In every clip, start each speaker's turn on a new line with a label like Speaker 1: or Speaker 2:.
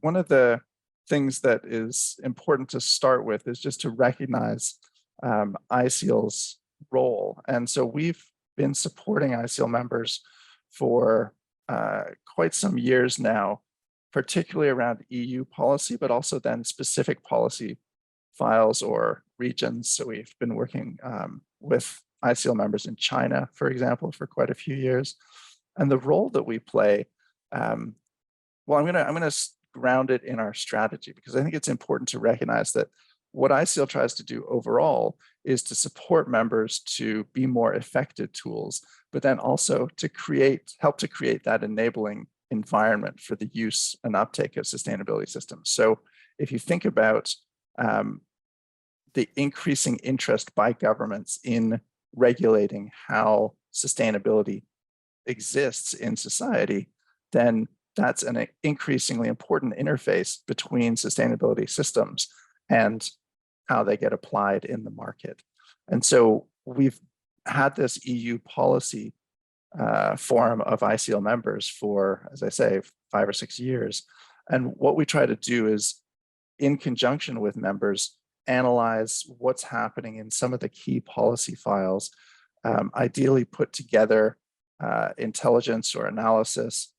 Speaker 1: one of the things that is important to start with is just to recognize ISEAL's role. And so we've been supporting ISEAL members for quite some years now, particularly around EU policy, but also then specific policy files or regions. So we've been working with ISEAL members in China, for example, for quite a few years. And the role that we play, well, I'm gonna ground it in our strategy, because I think it's important to recognize that what ISEAL tries to do overall is to support members to be more effective tools, but then also to help to create that enabling environment for the use and uptake of sustainability systems. So if you think about the increasing interest by governments in regulating how sustainability exists in society, then that's an increasingly important interface between sustainability systems and how they get applied in the market. And so we've had this EU policy forum of ISEAL members for, as I say, 5 or 6 years. And what we try to do is, in conjunction with members, analyze what's happening in some of the key policy files, ideally put together intelligence or analysis,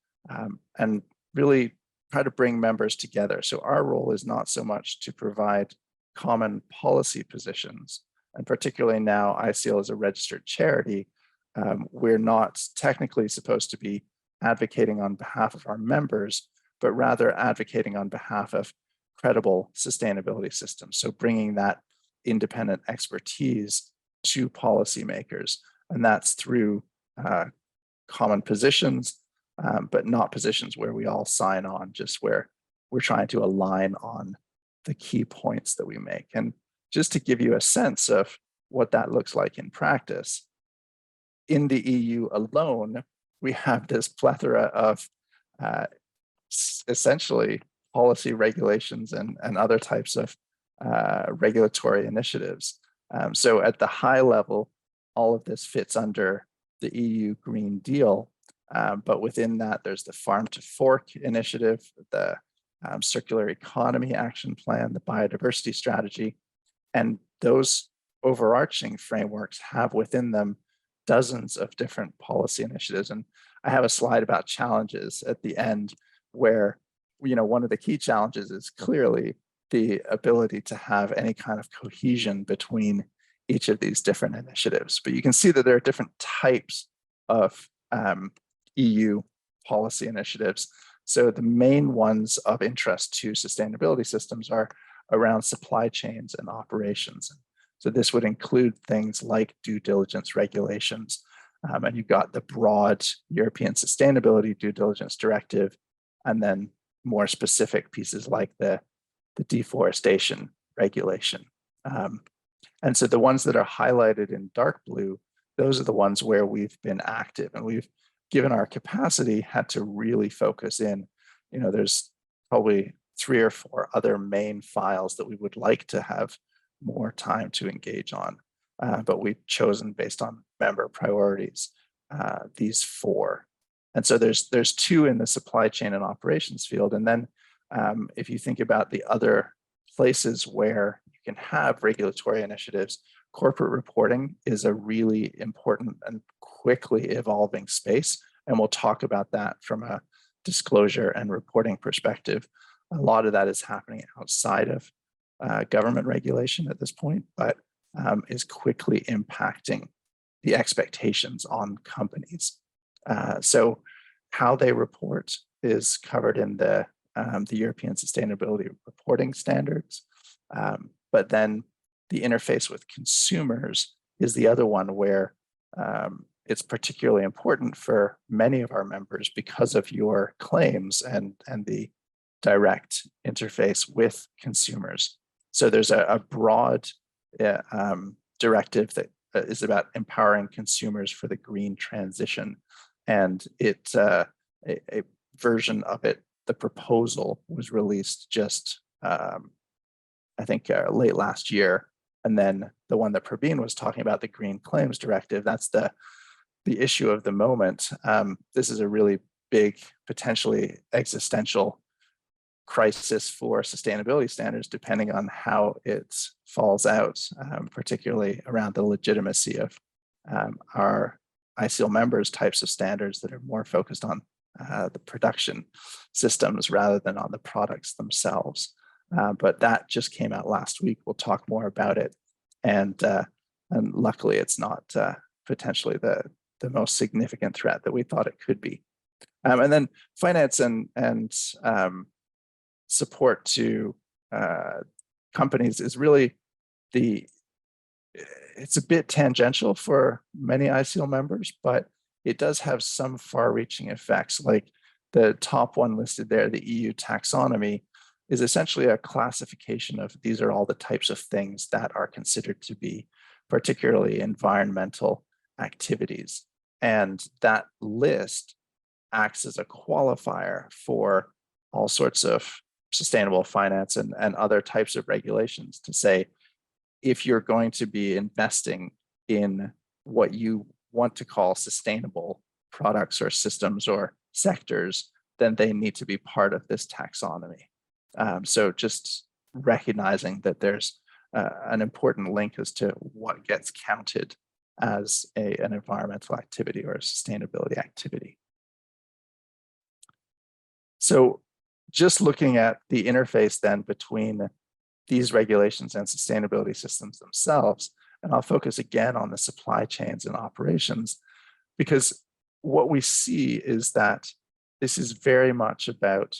Speaker 1: and really try to bring members together. So our role is not so much to provide common policy positions, and particularly now ISEAL is a registered charity, we're not technically supposed to be advocating on behalf of our members, but rather advocating on behalf of credible sustainability systems. So bringing that independent expertise to policymakers, and that's through common positions, but not positions where we all sign on, just where we're trying to align on the key points that we make. And just to give you a sense of what that looks like in practice, in the EU alone, we have this plethora of essentially policy regulations and other types of regulatory initiatives. So at the high level, all of this fits under the EU Green Deal, but within that, there's the Farm to Fork initiative, the Circular Economy Action Plan, the Biodiversity Strategy, and those overarching frameworks have within them dozens of different policy initiatives. And I have a slide about challenges at the end where, one of the key challenges is clearly the ability to have any kind of cohesion between each of these different initiatives. But you can see that there are different types of EU policy initiatives. So the main ones of interest to sustainability systems are around supply chains and operations. So this would include things like due diligence regulations. And you've got the broad European Sustainability Due Diligence Directive, and then more specific pieces like the deforestation regulation. And so the ones that are highlighted in dark blue, those are the ones where we've been active, and we've, given our capacity, had to really focus in. There's probably 3 or 4 other main files that we would like to have more time to engage on, but we've chosen, based on member priorities, these 4. And so there's 2 in the supply chain and operations field. And then if you think about the other places where you can have regulatory initiatives, corporate reporting is a really important and quickly evolving space. And we'll talk about that from a disclosure and reporting perspective. A lot of that is happening outside of government regulation at this point, but is quickly impacting the expectations on companies. So how they report is covered in the European Sustainability Reporting Standards, but then the interface with consumers is the other one where it's particularly important for many of our members because of your claims and the direct interface with consumers. So there's a broad directive that is about empowering consumers for the green transition. And it's a version of it, the proposal was released just, I think, late last year. And then the one that Praveen was talking about, the Green Claims Directive, that's the issue of the moment. This is a really big, potentially existential crisis for sustainability standards, depending on how it falls out, particularly around the legitimacy of our ISEAL members' types of standards that are more focused on the production systems rather than on the products themselves. But that just came out last week. We'll talk more about it. And luckily, it's not potentially the most significant threat that we thought it could be. And then finance and support to companies is really it's a bit tangential for many ISEAL members, but it does have some far-reaching effects. Like the top one listed there, the EU taxonomy, is essentially a classification of these are all the types of things that are considered to be particularly environmental activities. And that list acts as a qualifier for all sorts of sustainable finance and other types of regulations to say, if you're going to be investing in what you want to call sustainable products or systems or sectors, then they need to be part of this taxonomy. So just recognizing that there's an important link as to what gets counted as an environmental activity or a sustainability activity. So just looking at the interface then between these regulations and sustainability systems themselves, and I'll focus again on the supply chains and operations, because what we see is that this is very much about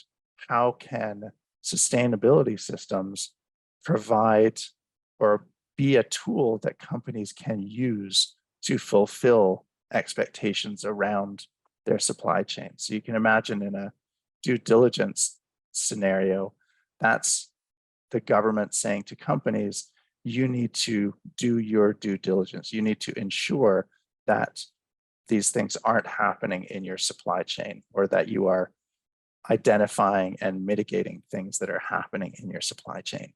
Speaker 1: how can sustainability systems provide or be a tool that companies can use to fulfill expectations around their supply chain. So you can imagine in a due diligence scenario, that's the government saying to companies, you need to do your due diligence. You need to ensure that these things aren't happening in your supply chain, or that you are identifying and mitigating things that are happening in your supply chain.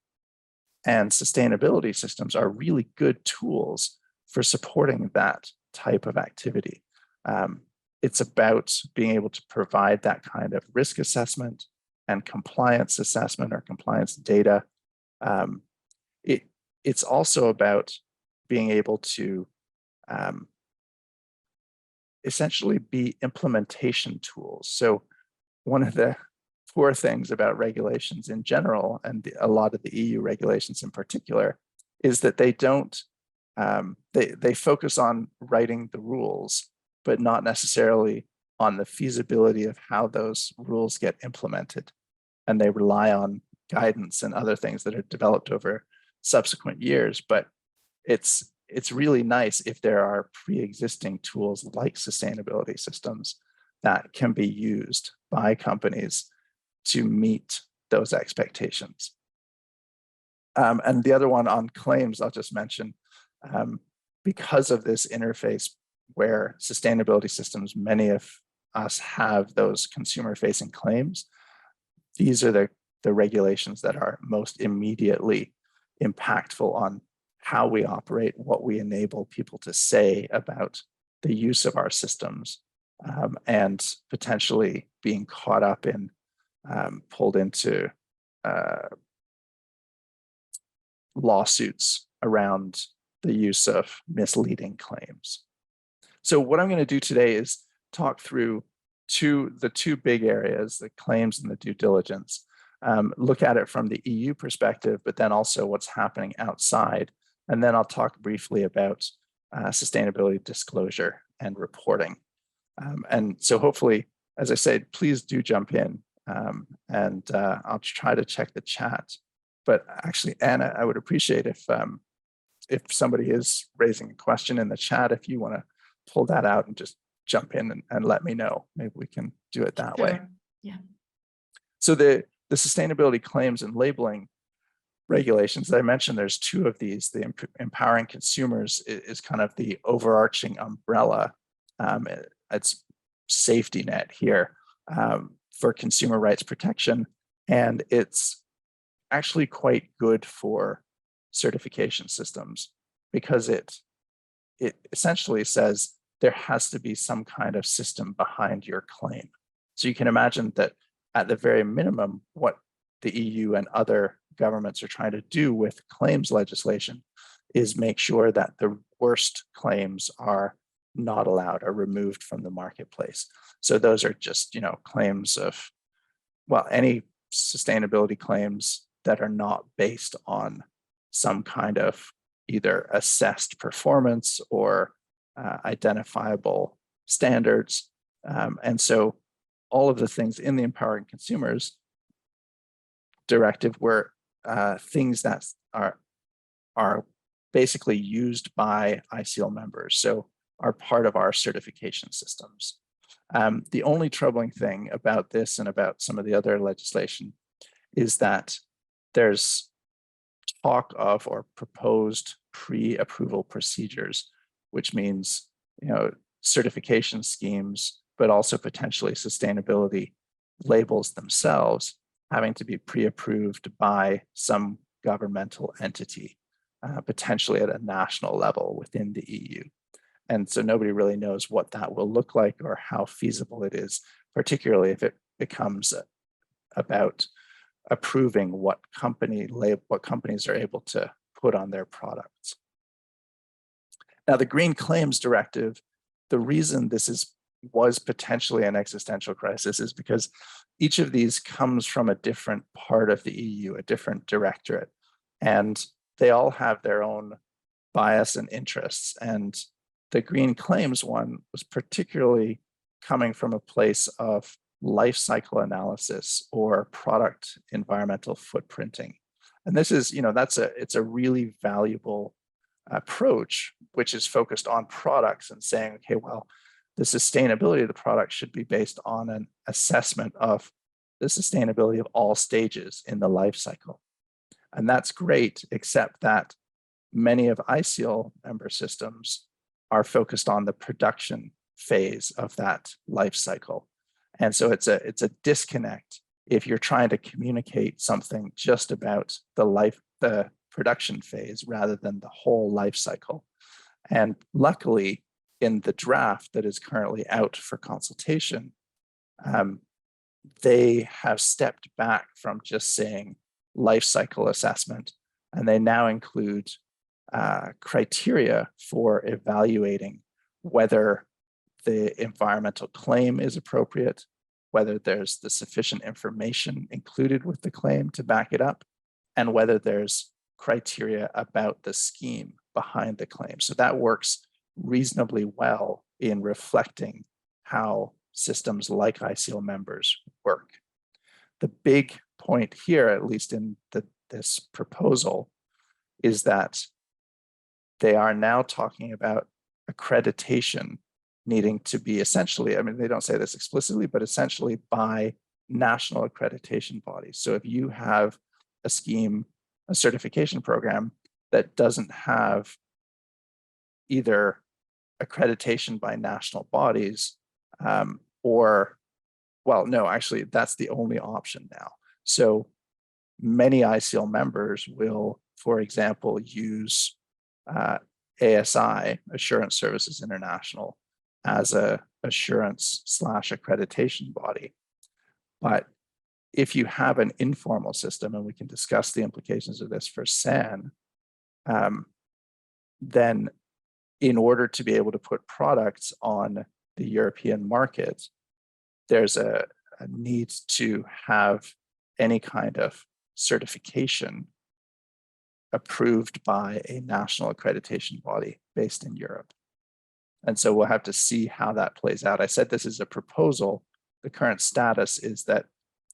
Speaker 1: And sustainability systems are really good tools for supporting that type of activity. It's about being able to provide that kind of risk assessment and compliance assessment or compliance data. It's also about being able to essentially be implementation tools. So one of the poor things about regulations in general, and a lot of the EU regulations in particular, is that they don't, they focus on writing the rules, but not necessarily on the feasibility of how those rules get implemented. And they rely on guidance and other things that are developed over subsequent years. But it's really nice if there are pre-existing tools like sustainability systems that can be used by companies to meet those expectations. And the other one on claims, I'll just mention, because of this interface where sustainability systems, many of us have those consumer-facing claims, these are the regulations that are most immediately impactful on how we operate, what we enable people to say about the use of our systems, and potentially being caught up in, pulled into lawsuits around the use of misleading claims. So what I'm going to do today is talk through the two big areas, the claims and the due diligence, look at it from the EU perspective, but then also what's happening outside. And then I'll talk briefly about sustainability disclosure and reporting. And so hopefully, as I said, please do jump in, and I'll try to check the chat. But actually, Anna, I would appreciate if somebody is raising a question in the chat, if you want to pull that out and just jump in and let me know. Maybe we can do it that way.
Speaker 2: Yeah.
Speaker 1: So the sustainability claims and labeling regulations that I mentioned, there's two of these. The empowering consumers is kind of the overarching umbrella. It's safety net here for consumer rights protection, and it's actually quite good for certification systems because it essentially says there has to be some kind of system behind your claim. So you can imagine that at the very minimum, what the EU and other governments are trying to do with claims legislation is make sure that the worst claims are not allowed, are removed from the marketplace. So those are just, claims of, well, any sustainability claims that are not based on some kind of either assessed performance or identifiable standards. And so all of the things in the Empowering Consumers Directive were things that are basically used by ISEAL members, so are part of our certification systems. The only troubling thing about this and about some of the other legislation is that there's talk of or proposed pre-approval procedures, which means, certification schemes, but also potentially sustainability labels themselves having to be pre-approved by some governmental entity, potentially at a national level within the EU. And so nobody really knows what that will look like or how feasible it is, particularly if it becomes about approving what companies are able to put on their products. Now, the Green Claims Directive, the reason this was potentially an existential crisis is because each of these comes from a different part of the EU, a different directorate, and they all have their own bias and interests. And the Green Claims one was particularly coming from a place of life cycle analysis or product environmental footprinting. And this is, it's a really valuable approach, which is focused on products and saying, okay, well, the sustainability of the product should be based on an assessment of the sustainability of all stages in the life cycle. And that's great, except that many of ISEAL member systems are focused on the production phase of that life cycle. And so it's a disconnect if you're trying to communicate something just about the production phase rather than the whole life cycle. And luckily, in the draft that is currently out for consultation, they have stepped back from just saying life cycle assessment, and they now include criteria for evaluating whether the environmental claim is appropriate, whether there's the sufficient information included with the claim to back it up, and whether there's criteria about the scheme behind the claim. So that works reasonably well in reflecting how systems like ISEAL members work. The big point here, at least in this proposal, is that they are now talking about accreditation needing to be essentially, they don't say this explicitly, but essentially by national accreditation bodies. So if you have a scheme, a certification program that doesn't have either accreditation by national bodies actually, that's the only option now. So many ISEAL members will, for example, use ASI, Assurance Services International, as a assurance/accreditation body. But if you have an informal system, and we can discuss the implications of this for SAN, then in order to be able to put products on the European market, there's a need to have any kind of certification approved by a national accreditation body based in Europe. And so we'll have to see how that plays out. I said this is a proposal. The current status is that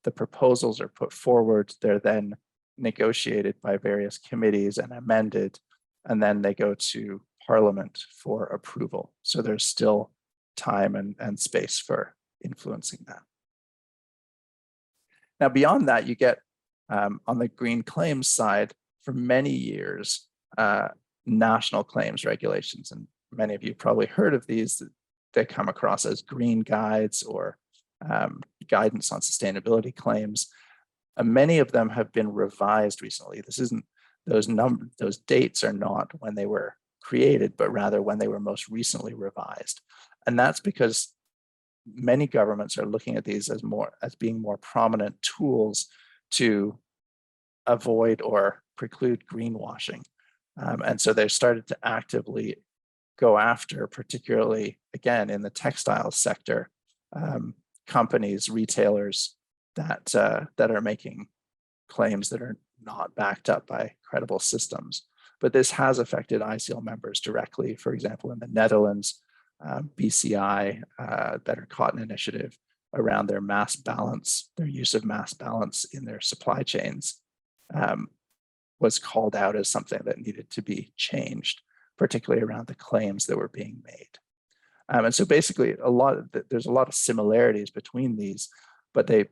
Speaker 1: the proposals are put forward, they're then negotiated by various committees and amended, and then they go to Parliament for approval. So there's still time and space for influencing that. Now, beyond that, you get on the green claims side, for many years, national claims regulations, and many of you probably heard of these. They come across as green guides or guidance on sustainability claims. Many of them have been revised recently. This isn't, those dates are not when they were created, but rather when they were most recently revised. And that's because many governments are looking at these as being more prominent tools to avoid or preclude greenwashing. And so they started to actively go after, particularly, again, in the textiles sector, companies, retailers that are making claims that are not backed up by credible systems. But this has affected ISEAL members directly. For example, in the Netherlands, BCI, Better Cotton Initiative, around their mass balance, their use of mass balance in their supply chains, was called out as something that needed to be changed, particularly around the claims that were being made. And so basically, there's a lot of similarities between these, but they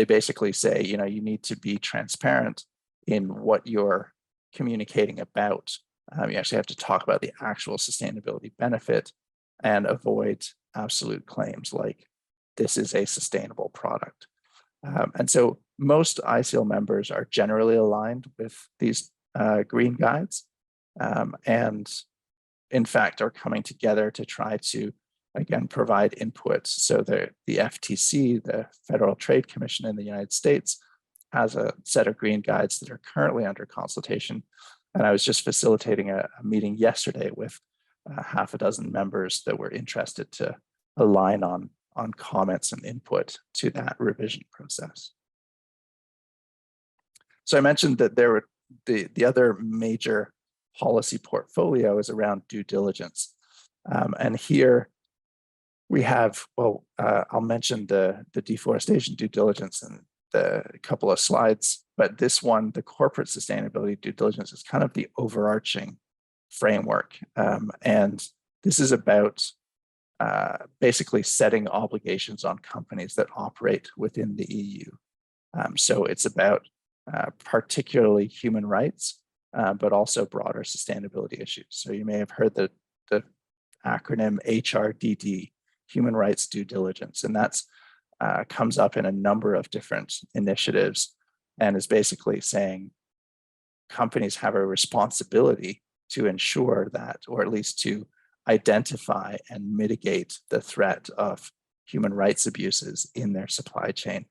Speaker 1: basically say, you need to be transparent in what you're communicating about. You actually have to talk about the actual sustainability benefit and avoid absolute claims like this is a sustainable product. And so most ISEAL members are generally aligned with these green guides, and in fact are coming together to try to, again, provide inputs. So the FTC, the Federal Trade Commission in the United States, has a set of green guides that are currently under consultation. And I was just facilitating a meeting yesterday with half a dozen members that were interested to align on comments and input to that revision process. So I mentioned that there were the other major policy portfolio is around due diligence. And here we have, I'll mention the deforestation due diligence in the couple of slides, but this one, the corporate sustainability due diligence, is kind of the overarching framework. And this is about basically setting obligations on companies that operate within the EU. So it's about particularly human rights, but also broader sustainability issues. So you may have heard the acronym HRDD, Human Rights Due Diligence, and that's comes up in a number of different initiatives and is basically saying companies have a responsibility to ensure that, or at least to identify and mitigate the threat of human rights abuses in their supply chain,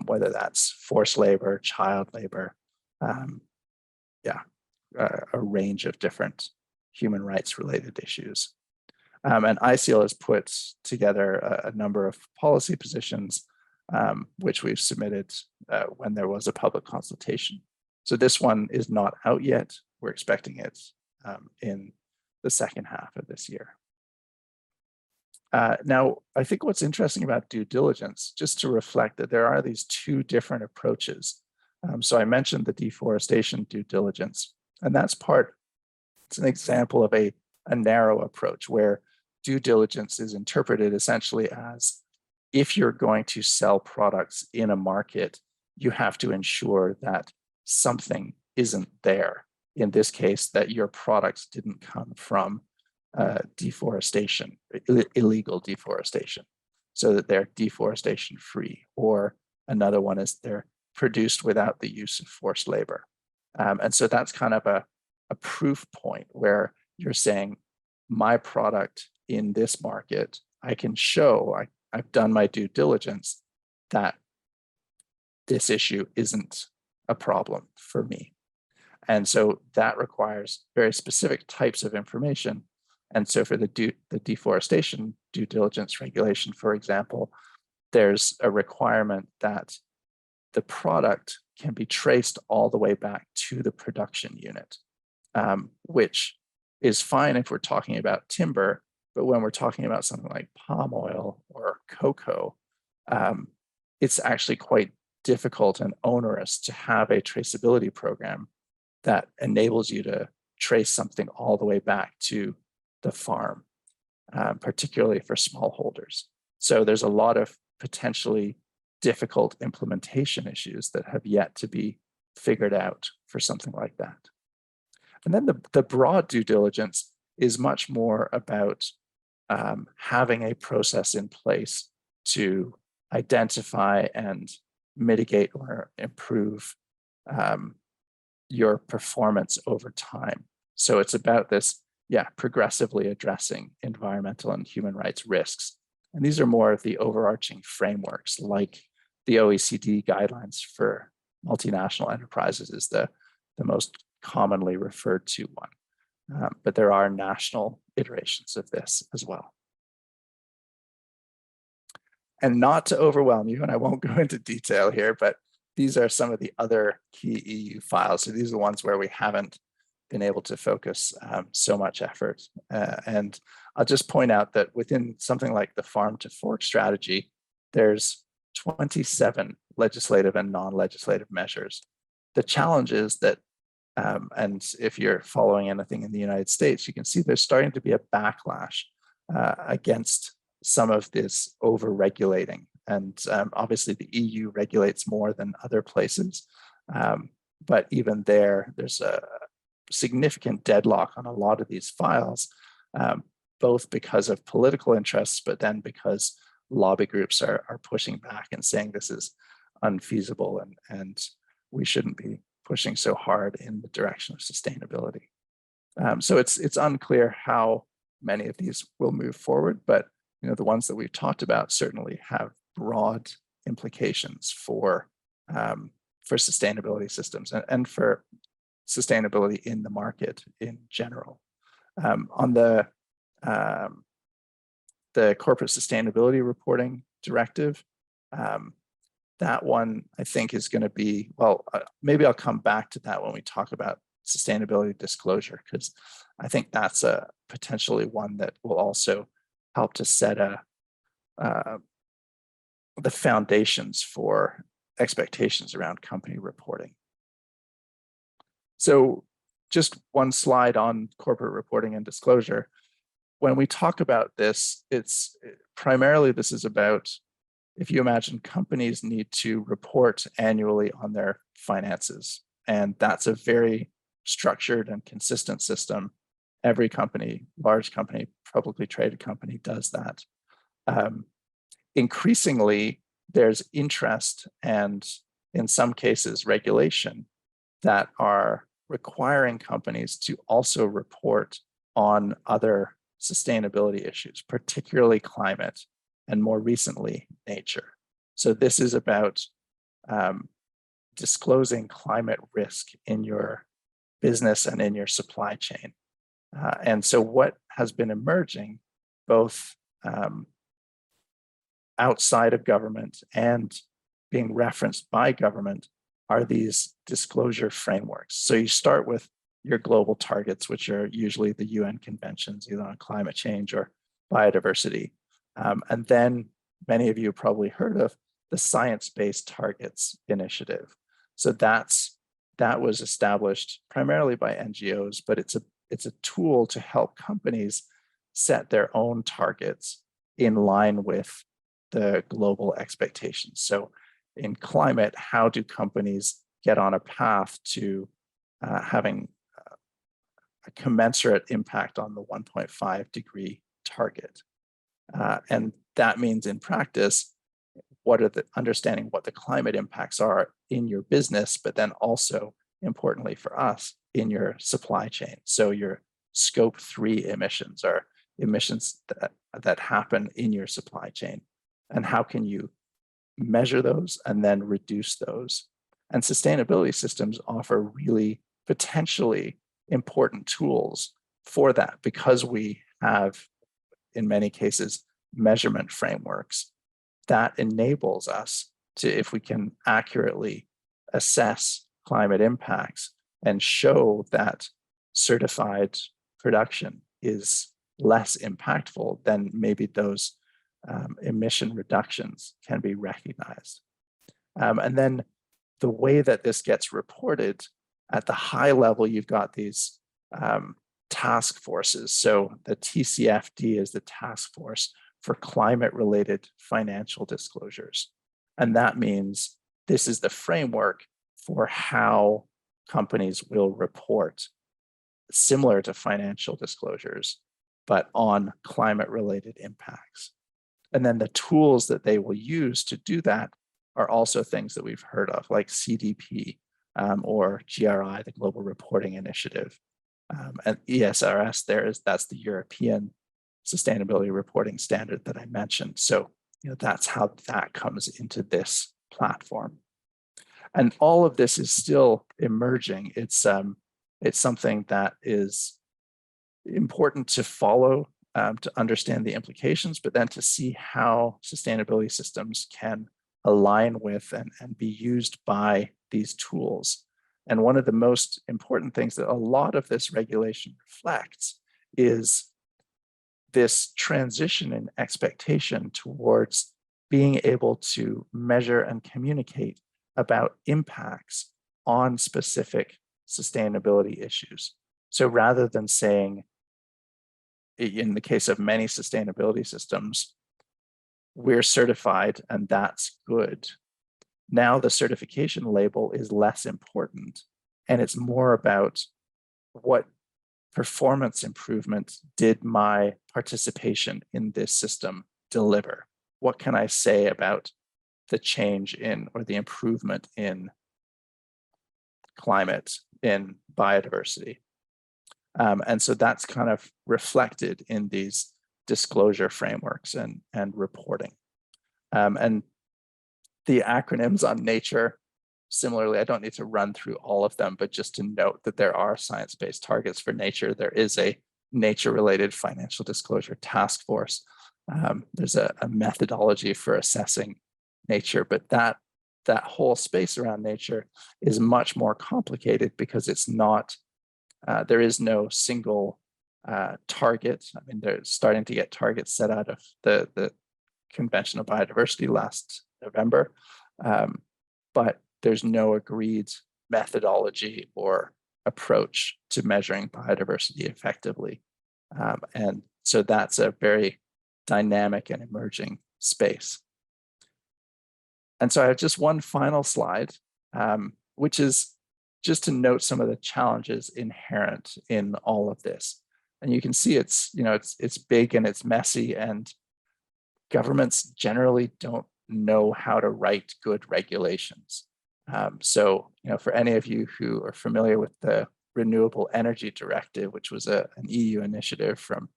Speaker 1: whether that's forced labor, child labor, a range of different human rights related issues. And ISEAL has put together a number of policy positions, which we've submitted when there was a public consultation. So this one is not out yet. We're expecting it in the second half of this year. Now, I think what's interesting about due diligence, just to reflect that there are these two different approaches. So I mentioned the deforestation due diligence, and it's an example of a narrow approach where due diligence is interpreted essentially as if you're going to sell products in a market, you have to ensure that something isn't there. In this case, that your products didn't come from deforestation, illegal deforestation, so that they're deforestation free, or another one is they're produced without the use of forced labor. And so that's kind of a proof point where you're saying my product in this market, I can show I've done my due diligence that this issue isn't a problem for me. And so that requires very specific types of information. And so for the deforestation due diligence regulation, for example, there's a requirement that the product can be traced all the way back to the production unit, which is fine if we're talking about timber, but when we're talking about something like palm oil or cocoa, it's actually quite difficult and onerous to have a traceability program that enables you to trace something all the way back to the farm, particularly for smallholders. So there's a lot of potentially difficult implementation issues that have yet to be figured out for something like that. And then the broad due diligence is much more about having a process in place to identify and mitigate or improve your performance over time. So it's about this, progressively addressing environmental and human rights risks. And these are more of the overarching frameworks, like the OECD guidelines for multinational enterprises is the most commonly referred to one. But there are national iterations of this as well. And not to overwhelm you, and I won't go into detail here, but these are some of the other key EU files. So these are the ones where we haven't been able to focus so much effort. And I'll just point out that within something like the farm to fork strategy, there's 27 legislative and non-legislative measures. The challenge is that, and if you're following anything in the United States, you can see there's starting to be a backlash against some of this over-regulating. And obviously the EU regulates more than other places. But even there's a significant deadlock on a lot of these files, both because of political interests, but then because lobby groups are pushing back and saying this is unfeasible and we shouldn't be pushing so hard in the direction of sustainability. So it's unclear how many of these will move forward, but the ones that we've talked about certainly have broad implications for sustainability systems and for sustainability in the market in general. On the Corporate Sustainability Reporting Directive, that one I think is going to be, well, maybe I'll come back to that when we talk about sustainability disclosure, because I think that's a potentially one that will also help to set the foundations for expectations around company reporting. So just one slide on corporate reporting and disclosure. When we talk about this, it's primarily this is about, if you imagine companies need to report annually on their finances, and that's a very structured and consistent system. Every company, large company, publicly traded company does that. Increasingly, there's interest and in some cases regulation that are requiring companies to also report on other sustainability issues, particularly climate and more recently nature. So this is about disclosing climate risk in your business and in your supply chain. And so what has been emerging both outside of government and being referenced by government are these disclosure frameworks. So you start with your global targets, which are usually the UN conventions, either on climate change or biodiversity. And then many of you have probably heard of the Science-Based Targets Initiative. So that was established primarily by NGOs, but it's a tool to help companies set their own targets in line with the global expectations. So in climate, how do companies get on a path to having a commensurate impact on the 1.5 degree target? And that means in practice, understanding what the climate impacts are in your business, but then also importantly for us in your supply chain. So your scope 3 emissions are emissions that happen in your supply chain. And how can you measure those and then reduce those? And sustainability systems offer really potentially important tools for that, because we have, in many cases, measurement frameworks that enables us to, if we can accurately assess climate impacts and show that certified production is less impactful, then maybe those emission reductions can be recognized. And then the way that this gets reported at the high level, you've got these task forces. So the TCFD is the task force for climate-related financial disclosures. And that means this is the framework for how companies will report, similar to financial disclosures, but on climate-related impacts. And then the tools that they will use to do that are also things that we've heard of, like CDP or GRI, the Global Reporting Initiative. And ESRS, that's the European Sustainability Reporting Standard that I mentioned. So that's how that comes into this platform. And all of this is still emerging. It's something that is important to follow, to understand the implications, but then to see how sustainability systems can align with and be used by these tools. And one of the most important things that a lot of this regulation reflects is this transition in expectation towards being able to measure and communicate about impacts on specific sustainability issues. So rather than saying, in the case of many sustainability systems, we're certified and that's good. Now the certification label is less important, and it's more about what performance improvement did my participation in this system deliver? What can I say about the change in or the improvement in climate, in biodiversity? And so that's kind of reflected in these disclosure frameworks and reporting. And the acronyms on nature, similarly, I don't need to run through all of them, but just to note that there are science-based targets for nature. There is a nature-related financial disclosure task force. There's a methodology for assessing nature, but that whole space around nature is much more complicated because it's not, there is no single target. I mean, they're starting to get targets set out of the Convention of Biodiversity last November, but there's no agreed methodology or approach to measuring biodiversity effectively. And so that's a very dynamic and emerging space. And so I have just one final slide, which is just to note some of the challenges inherent in all of this. And you can see it's big and it's messy, and governments generally don't know how to write good regulations. So, for any of you who are familiar with the Renewable Energy Directive, which was an EU initiative from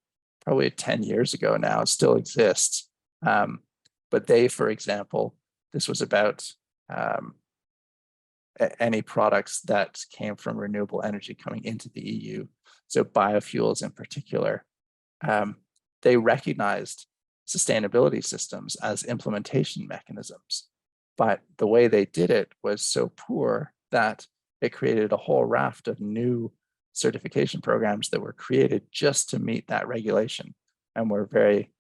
Speaker 1: probably 10 years ago now, it still exists. But they, for example, this was about any products that came from renewable energy coming into the EU, so biofuels in particular. They recognized sustainability systems as implementation mechanisms, but the way they did it was so poor that it created a whole raft of new certification programs that were created just to meet that regulation, and were very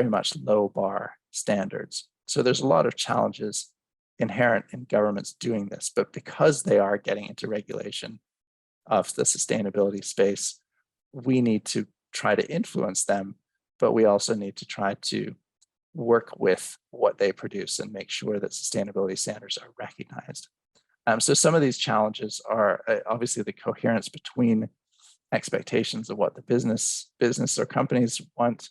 Speaker 1: much low bar standards. So there's a lot of challenges inherent in governments doing this, but because they are getting into regulation of the sustainability space, we need to try to influence them, but we also need to try to work with what they produce and make sure that sustainability standards are recognized. So some of these challenges are obviously the coherence between expectations of what the business or companies want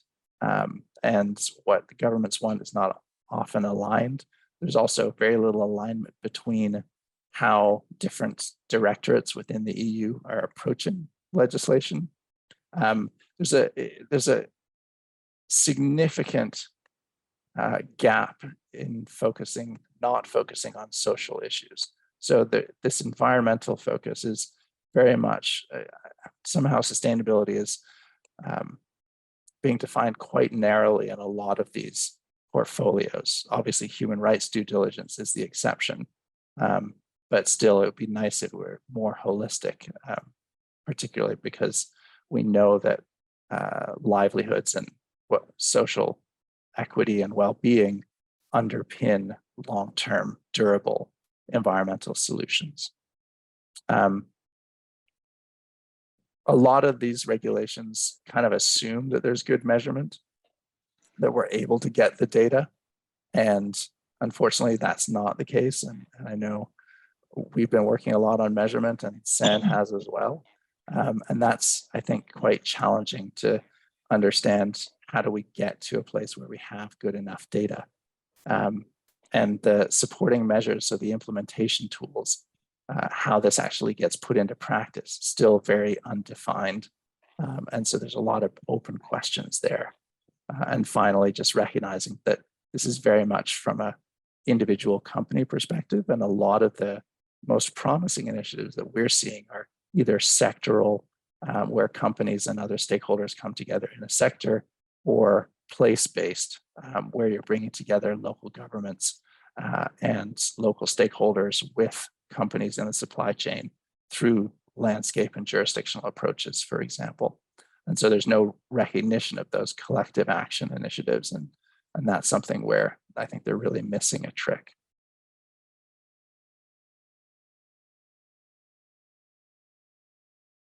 Speaker 1: and what the governments want is not often aligned. There's also very little alignment between how different directorates within the EU are approaching legislation. There's a significant gap in not focusing on social issues. So this environmental focus is very much, somehow sustainability is being defined quite narrowly in a lot of these portfolios. Obviously, human rights due diligence is the exception, but still it would be nice if we were more holistic, particularly because we know that livelihoods and social equity and well-being underpin long-term durable environmental solutions. A lot of these regulations kind of assume that there's good measurement, that we're able to get the data, and unfortunately that's not the case. And I know we've been working a lot on measurement, and SAN has as well. And that's, I think, quite challenging to understand. How do we get to a place where we have good enough data? And the supporting measures, so the implementation tools, how this actually gets put into practice, still very undefined. And so there's a lot of open questions there. And finally, just recognizing that this is very much from a individual company perspective. And a lot of the most promising initiatives that we're seeing are either sectoral, where companies and other stakeholders come together in a sector, or place-based, where you're bringing together local governments and local stakeholders with companies in the supply chain through landscape and jurisdictional approaches, for example. And so there's no recognition of those collective action initiatives. And that's something where I think they're really missing a trick.